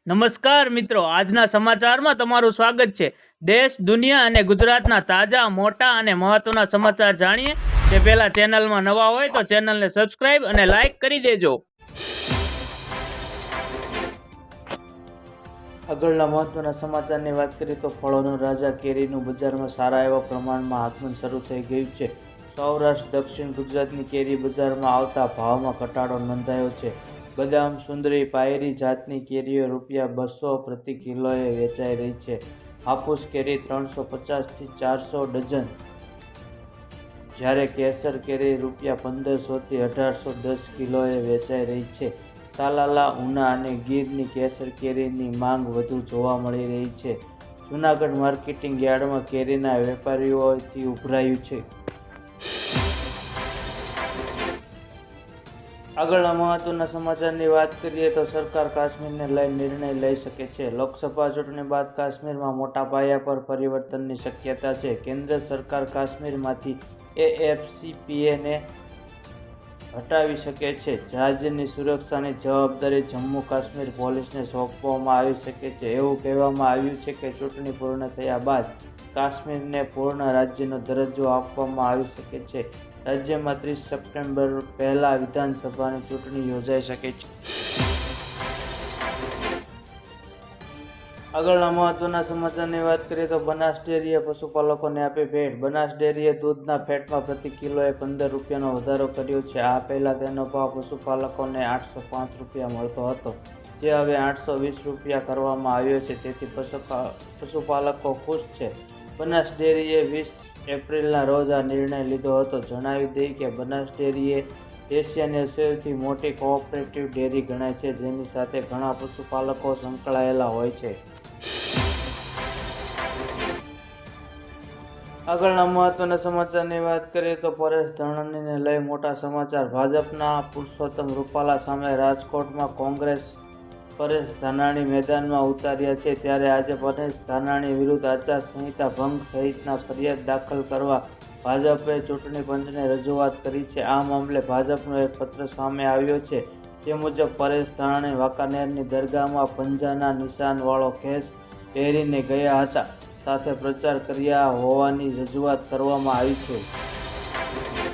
નમસ્કાર મિત્રો, આજના સમાચારમાં તમારું સ્વાગત છે। દેશ, દુનિયા અને ગુજરાતના તાજા, મોટા અને મહત્વના સમાચાર જાણીએ તે પહેલા ચેનલમાં નવા હોય તો ચેનલને સબસ્ક્રાઇબ અને લાઇક કરી દેજો। આગળના મહત્વના સમાચારની વાત કરીએ તો ફળોનો રાજા કેરીનું બજારમાં સારા એવા પ્રમાણમાં આગમન શરૂ થઈ ગયું છે। સૌરાષ્ટ્ર, દક્ષિણ ગુજરાતની કેરી બજારમાં આવતા ભાવમાં ઘટાડો નોંધાયો છે। બદામ સુંદરી પાયરી જાતની કેરીઓ ₹200 પ્રતિ કિલોએ વેચાઈ રહી છે। હાફૂસ કેરી 350 થી 400 ડઝન, જ્યારે કેસર કેરી ₹1500 થી 1810 કિલોએ વેચાઈ રહી છે। તાલાલા, ઉના અને ગીરની કેસર કેરીની માંગ વધુ જોવા મળી રહી છે। જૂનાગઢ માર્કેટિંગ યાર્ડમાં કેરીના વેપારીઓથી ઉભરાયું છે। આગળના મહત્વના સમાચારની વાત કરીએ તો સરકાર કાશ્મીરને લઈ નિર્ણય લઈ શકે છે। લોકસભા ચૂંટણી બાદ કાશ્મીરમાં મોટા પાયા પર પરિવર્તનની શક્યતા છે। કેન્દ્ર સરકાર કાશ્મીરમાંથી AFCPAને હટાવી શકે છે। રાજ્યની સુરક્ષાની જવાબદારી જમ્મુ કાશ્મીર પોલીસને સોંપવામાં આવી શકે છે। એવું કહેવામાં આવ્યું છે કે ચૂંટણી પૂર્ણ થયા બાદ કાશ્મીરને પૂર્ણ રાજ્યનો દરજ્જો આપવામાં આવી શકે છે। રાજ્યમાં 30 સપ્ટેમ્બર પહેલા વિધાનસભાની ચૂંટણી યોજાઈ શકે છે। આગળના મહત્વના સમાચારની વાત કરીએ તો બનાસ ડેરીએ પશુપાલકોને આપી ભેટ। બનાસ ડેરીએ દૂધના ફેટમાં પ્રતિ કિલોએ ₹15નો વધારો કર્યો છે। આ પહેલા તેનો ભાવ પશુપાલકોને ₹805 મળતો હતો, જે હવે ₹820 કરવામાં આવ્યો છે। તેથી પશુપાલકો ખુશ છે। બનાસ ડેરીએ 20 એપ્રિલના રોજ આ નિર્ણય લીધો હતો। જણાવી દઈએ કે બનાસ ડેરી એશિયાની સૌથી મોટી કોઓપરેટિવ ડેરી ગણાય છે, જેની સાથે ઘણા પશુપાલકો સંકળાયેલા હોય છે। આગળના મહત્વના સમાચારની વાત કરીએ તો પરેશ ધાનાણીને લઈ મોટા સમાચાર। ભાજપના પુરુષોત્તમ રૂપાલા સામે રાજકોટમાં કોંગ્રેસ પરેશ ધાનાણી મેદાનમાં ઉતાર્યા છે। ત્યારે આજે પરેશ ધાનાણી વિરુદ્ધ આચારસંહિતા ભંગ સહિતના ફરિયાદ દાખલ કરવા ભાજપે ચૂંટણી પંચને રજૂઆત કરી છે। આ મામલે ભાજપનો એક પત્ર સામે આવ્યો છે। તે મુજબ પરેશ ધાનાણી વાંકાનેરની દરગાહમાં પંજાના નિશાનવાળો ખેસ પહેરીને ગયા હતા, સાથે પ્રચાર કર્યા હોવાની રજૂઆત કરવામાં આવી છે।